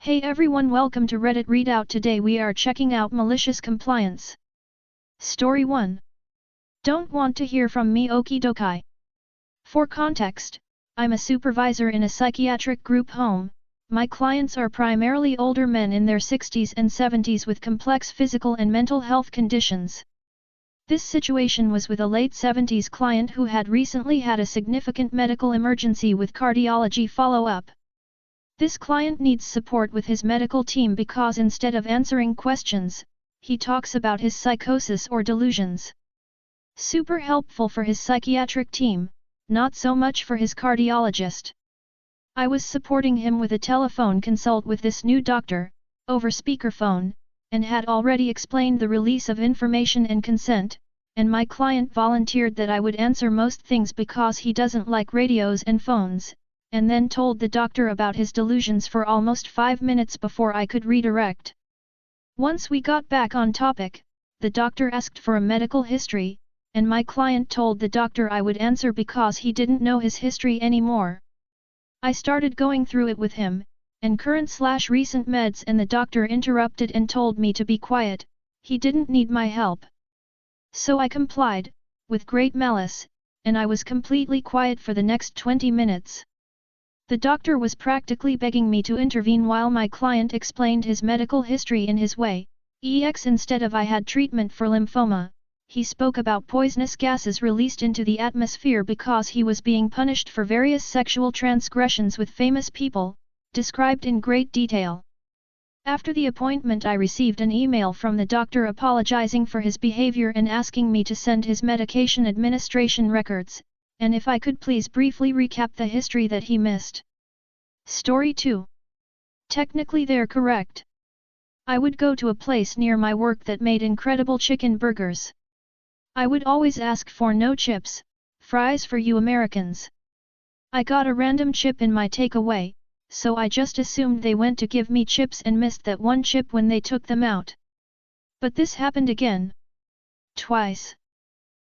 Hey everyone, welcome to Reddit Readout. Today we are checking out Malicious Compliance. Story 1. Don't want to hear from me, Okie dokie. For context, I'm a supervisor in a psychiatric group home. My clients are primarily older men in their 60s and 70s with complex physical and mental health conditions. This situation was with a late 70s client who had recently had a significant medical emergency with cardiology follow-up. This client needs support with his medical team because instead of answering questions, he talks about his psychosis or delusions. Super helpful for his psychiatric team, not so much for his cardiologist. I was supporting him with a telephone consult with this new doctor, over speakerphone, and had already explained the release of information and consent, and my client volunteered that I would answer most things because he doesn't like radios and phones, and then told the doctor about his delusions for almost 5 minutes before I could redirect. Once we got back on topic, the doctor asked for a medical history, and my client told the doctor I would answer because he didn't know his history anymore. I started going through it with him, and current/recent meds, and the doctor interrupted and told me to be quiet. He didn't need my help. So I complied, with great malice, and I was completely quiet for the next 20 minutes. The doctor was practically begging me to intervene while my client explained his medical history in his way. Instead of I had treatment for lymphoma, he spoke about poisonous gases released into the atmosphere because he was being punished for various sexual transgressions with famous people, described in great detail. After the appointment, I received an email from the doctor apologizing for his behavior and asking me to send his medication administration records, and if I could please briefly recap the history that he missed. Story 2. Technically they're correct. I would go to a place near my work that made incredible chicken burgers. I would always ask for no chips, fries for you Americans. I got a random chip in my takeaway, so I just assumed they went to give me chips and missed that one chip when they took them out. But this happened again. Twice.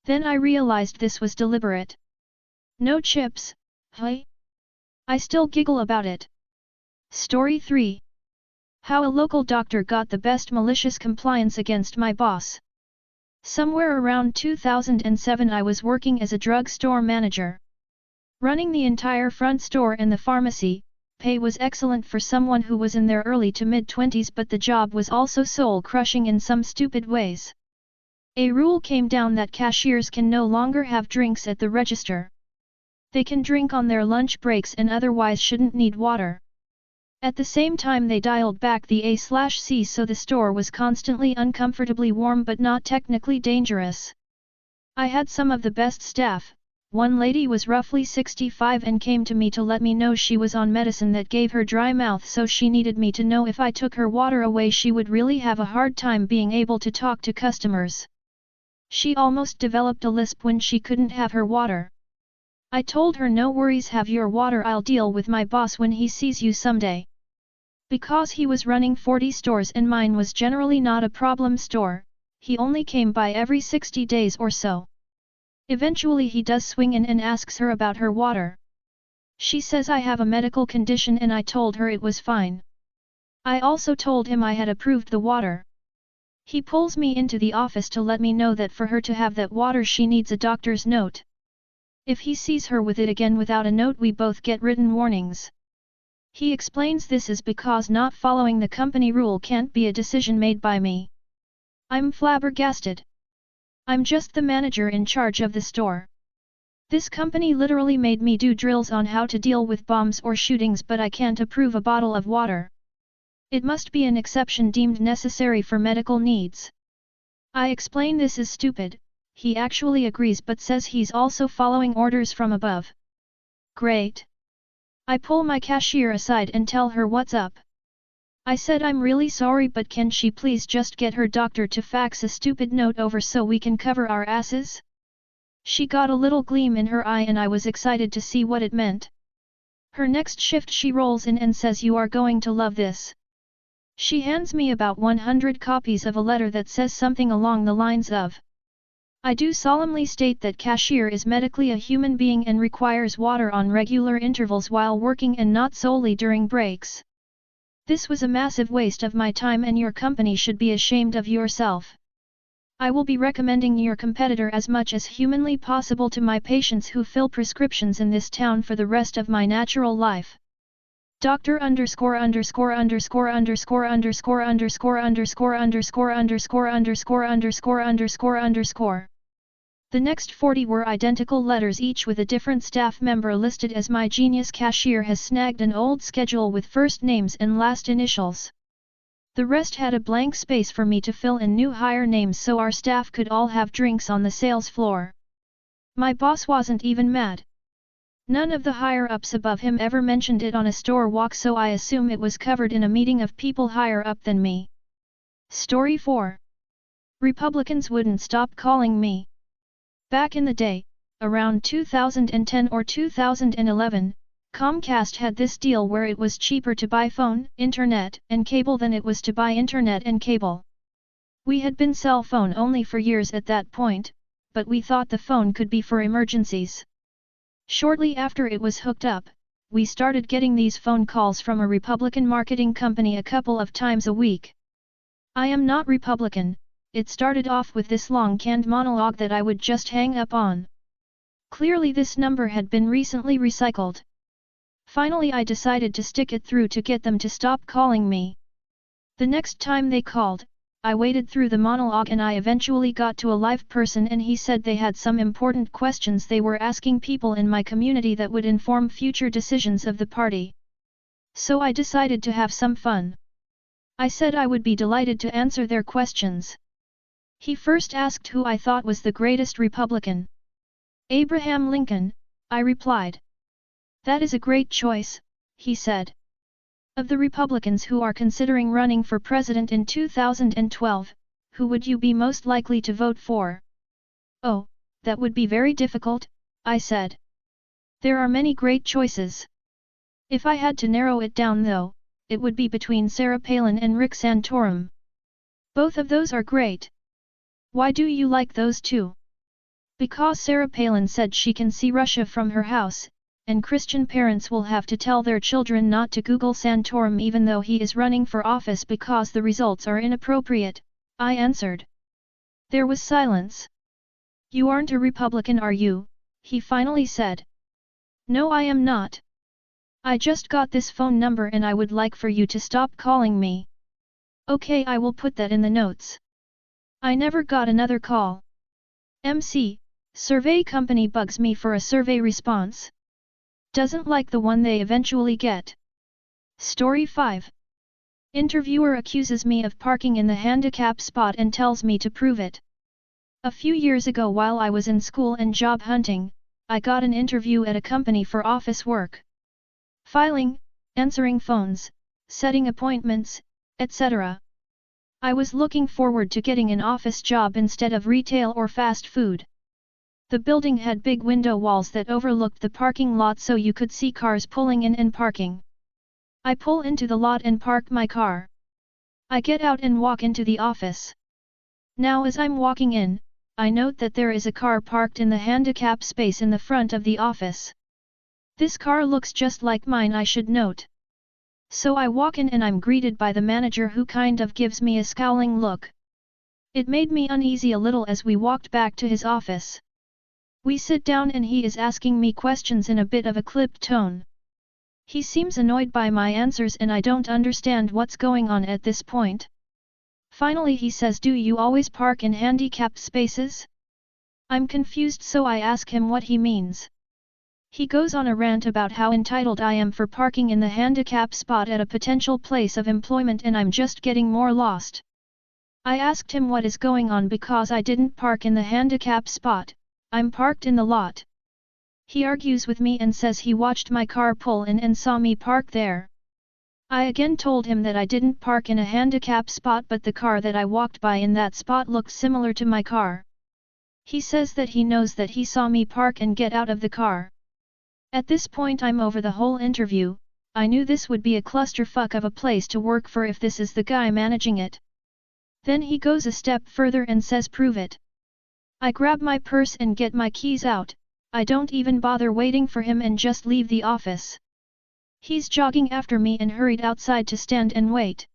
Then I realized this was deliberate. No chips, huh? I still giggle about it. Story 3. How a local doctor got the best malicious compliance against my boss. Somewhere around 2007 I was working as a drugstore manager. Running the entire front store and the pharmacy. Pay was excellent for someone who was in their early to mid-20s, but the job was also soul-crushing in some stupid ways. A rule came down that cashiers can no longer have drinks at the register. They can drink on their lunch breaks and otherwise shouldn't need water. At the same time they dialed back the A/C so the store was constantly uncomfortably warm but not technically dangerous. I had some of the best staff. One lady was roughly 65 and came to me to let me know she was on medicine that gave her dry mouth, so she needed me to know if I took her water away she would really have a hard time being able to talk to customers. She almost developed a lisp when she couldn't have her water. I told her no worries, have your water, I'll deal with my boss when he sees you someday. Because he was running 40 stores and mine was generally not a problem store, he only came by every 60 days or so. Eventually he does swing in and asks her about her water. She says I have a medical condition and I told her it was fine. I also told him I had approved the water. He pulls me into the office to let me know that for her to have that water she needs a doctor's note. If he sees her with it again without a note we both get written warnings. He explains this is because not following the company rule can't be a decision made by me. I'm flabbergasted. I'm just the manager in charge of the store. This company literally made me do drills on how to deal with bombs or shootings, but I can't approve a bottle of water. It must be an exception deemed necessary for medical needs. I explain this is stupid. He actually agrees but says he's also following orders from above. Great. I pull my cashier aside and tell her what's up. I said I'm really sorry, but can she please just get her doctor to fax a stupid note over so we can cover our asses? She got a little gleam in her eye and I was excited to see what it meant. Her next shift she rolls in and says, you are going to love this. She hands me about 100 copies of a letter that says something along the lines of, I do solemnly state that cashier is medically a human being and requires water on regular intervals while working and not solely during breaks. This was a massive waste of my time and your company should be ashamed of yourself. I will be recommending your competitor as much as humanly possible to my patients who fill prescriptions in this town for the rest of my natural life. Doctor underscore underscore underscore underscore underscore underscore underscore underscore underscore underscore underscore underscore underscore. The next 40 were identical letters each with a different staff member listed as my genius cashier has snagged an old schedule with first names and last initials. The rest had a blank space for me to fill in new hire names so our staff could all have drinks on the sales floor. My boss wasn't even mad. None of the higher-ups above him ever mentioned it on a store walk, so I assume it was covered in a meeting of people higher up than me. Story 4. Republicans wouldn't stop calling me. Back in the day, around 2010 or 2011, Comcast had this deal where it was cheaper to buy phone, internet, and cable than it was to buy internet and cable. We had been cell phone only for years at that point, but we thought the phone could be for emergencies. Shortly after it was hooked up, we started getting these phone calls from a Republican marketing company a couple of times a week. I am not Republican. It started off with this long canned monologue that I would just hang up on. Clearly this number had been recently recycled. Finally I decided to stick it through to get them to stop calling me. The next time they called, I waited through the monologue and I eventually got to a live person and he said they had some important questions they were asking people in my community that would inform future decisions of the party. So I decided to have some fun. I said I would be delighted to answer their questions. He first asked who I thought was the greatest Republican. Abraham Lincoln, I replied. That is a great choice, he said. Of the Republicans who are considering running for president in 2012, who would you be most likely to vote for? Oh, that would be very difficult, I said. There are many great choices. If I had to narrow it down though, it would be between Sarah Palin and Rick Santorum. Both of those are great. Why do you like those two? Because Sarah Palin said she can see Russia from her house, and Christian parents will have to tell their children not to Google Santorum even though he is running for office because the results are inappropriate, I answered. There was silence. You aren't a Republican, are you? He finally said. No, I am not. I just got this phone number and I would like for you to stop calling me. Okay, I will put that in the notes. I never got another call. MC, survey company bugs me for a survey response. Doesn't like the one they eventually get. Story 5. Interviewer accuses me of parking in the handicap spot and tells me to prove it. A few years ago while I was in school and job hunting, I got an interview at a company for office work. Filing, answering phones, setting appointments, etc. I was looking forward to getting an office job instead of retail or fast food. The building had big window walls that overlooked the parking lot so you could see cars pulling in and parking. I pull into the lot and park my car. I get out and walk into the office. Now as I'm walking in, I note that there is a car parked in the handicap space in the front of the office. This car looks just like mine, I should note. So I walk in and I'm greeted by the manager who kind of gives me a scowling look. It made me uneasy a little as we walked back to his office. We sit down and he is asking me questions in a bit of a clipped tone. He seems annoyed by my answers and I don't understand what's going on at this point. Finally he says, "Do you always park in handicapped spaces?" I'm confused, so I ask him what he means. He goes on a rant about how entitled I am for parking in the handicap spot at a potential place of employment and I'm just getting more lost. I asked him what is going on because I didn't park in the handicap spot. I'm parked in the lot. He argues with me and says he watched my car pull in and saw me park there. I again told him that I didn't park in a handicap spot but the car that I walked by in that spot looked similar to my car. He says that he knows that he saw me park and get out of the car. At this point I'm over the whole interview. I knew this would be a clusterfuck of a place to work for if this is the guy managing it. Then he goes a step further and says, "Prove it." I grab my purse and get my keys out. I don't even bother waiting for him and just leave the office. He's jogging after me and hurried outside to stand and wait.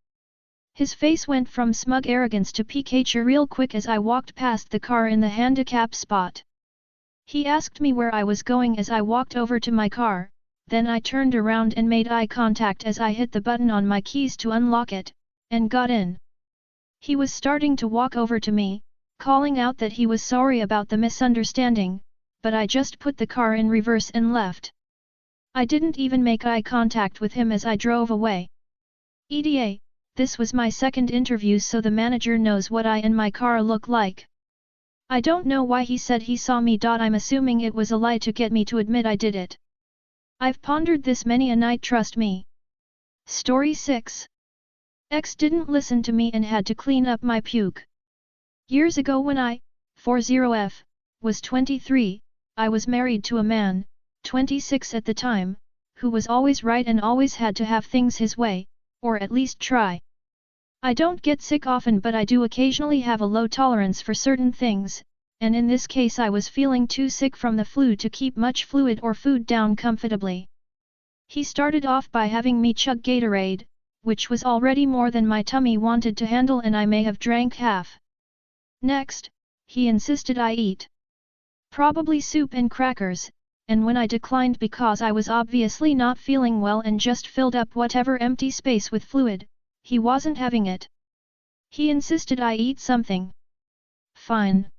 His face went from smug arrogance to PK real quick as I walked past the car in the handicap spot. He asked me where I was going as I walked over to my car, then I turned around and made eye contact as I hit the button on my keys to unlock it, and got in. He was starting to walk over to me, calling out that he was sorry about the misunderstanding, but I just put the car in reverse and left. I didn't even make eye contact with him as I drove away. EDA, this was my second interview so the manager knows what I and my car look like. I don't know why he said he saw me. I'm assuming it was a lie to get me to admit I did it. I've pondered this many a night, trust me. Story 6. X didn't listen to me and had to clean up my puke. Years ago when I, 40F, was 23, I was married to a man, 26 at the time, who was always right and always had to have things his way, or at least try. I don't get sick often but I do occasionally have a low tolerance for certain things, and in this case I was feeling too sick from the flu to keep much fluid or food down comfortably. He started off by having me chug Gatorade, which was already more than my tummy wanted to handle and I may have drank half. Next, he insisted I eat probably soup and crackers, and when I declined because I was obviously not feeling well and just filled up whatever empty space with fluid, he wasn't having it. He insisted I eat something. Fine.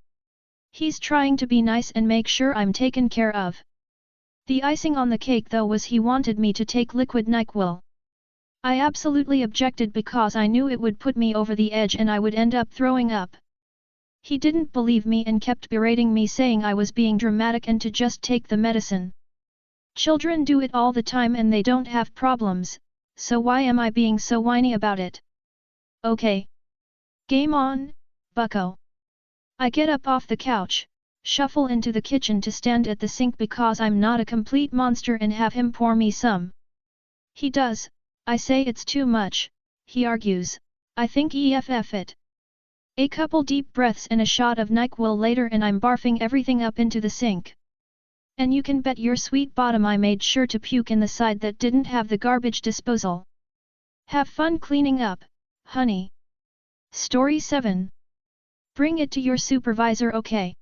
He's trying to be nice and make sure I'm taken care of. The icing on the cake though was he wanted me to take liquid NyQuil. I absolutely objected because I knew it would put me over the edge and I would end up throwing up. He didn't believe me and kept berating me saying I was being dramatic and to just take the medicine. Children do it all the time and they don't have problems, so why am I being so whiny about it? Okay. Game on, bucko. I get up off the couch, shuffle into the kitchen to stand at the sink because I'm not a complete monster and have him pour me some. He does. I say it's too much, he argues. I think EFF it. A couple deep breaths and a shot of NyQuil later and I'm barfing everything up into the sink. And you can bet your sweet bottom I made sure to puke in the side that didn't have the garbage disposal. Have fun cleaning up, honey. Story 7. Bring it to your supervisor, okay?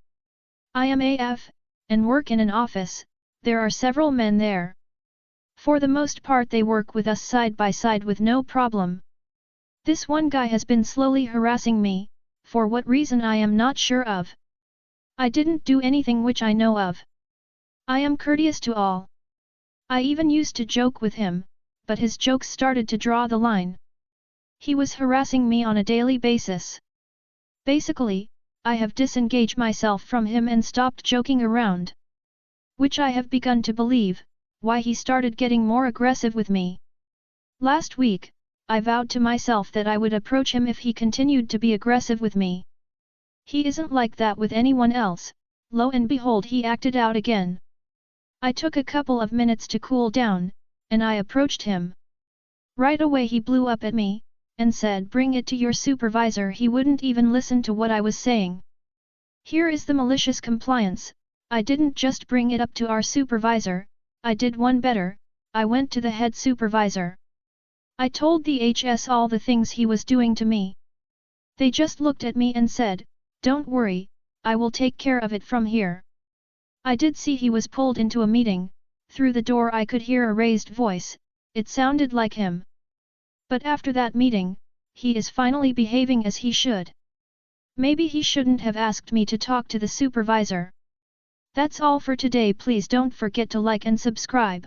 I am AF, and work in an office. There are several men there. For the most part they work with us side by side with no problem. This one guy has been slowly harassing me, for what reason I am not sure of. I didn't do anything which I know of. I am courteous to all. I even used to joke with him, but his jokes started to draw the line. He was harassing me on a daily basis. Basically, I have disengaged myself from him and stopped joking around. Which I have begun to believe, why he started getting more aggressive with me. Last week, I vowed to myself that I would approach him if he continued to be aggressive with me. He isn't like that with anyone else, lo and behold he acted out again. I took a couple of minutes to cool down, and I approached him. Right away he blew up at me, and said bring it to your supervisor. He wouldn't even listen to what I was saying. Here is the malicious compliance. I didn't just bring it up to our supervisor, I did one better, I went to the head supervisor. I told the HS all the things he was doing to me. They just looked at me and said, don't worry, I will take care of it from here. I did see he was pulled into a meeting. Through the door I could hear a raised voice, it sounded like him. But after that meeting, he is finally behaving as he should. Maybe he shouldn't have asked me to talk to the supervisor. That's all for today. Please don't forget to like and subscribe.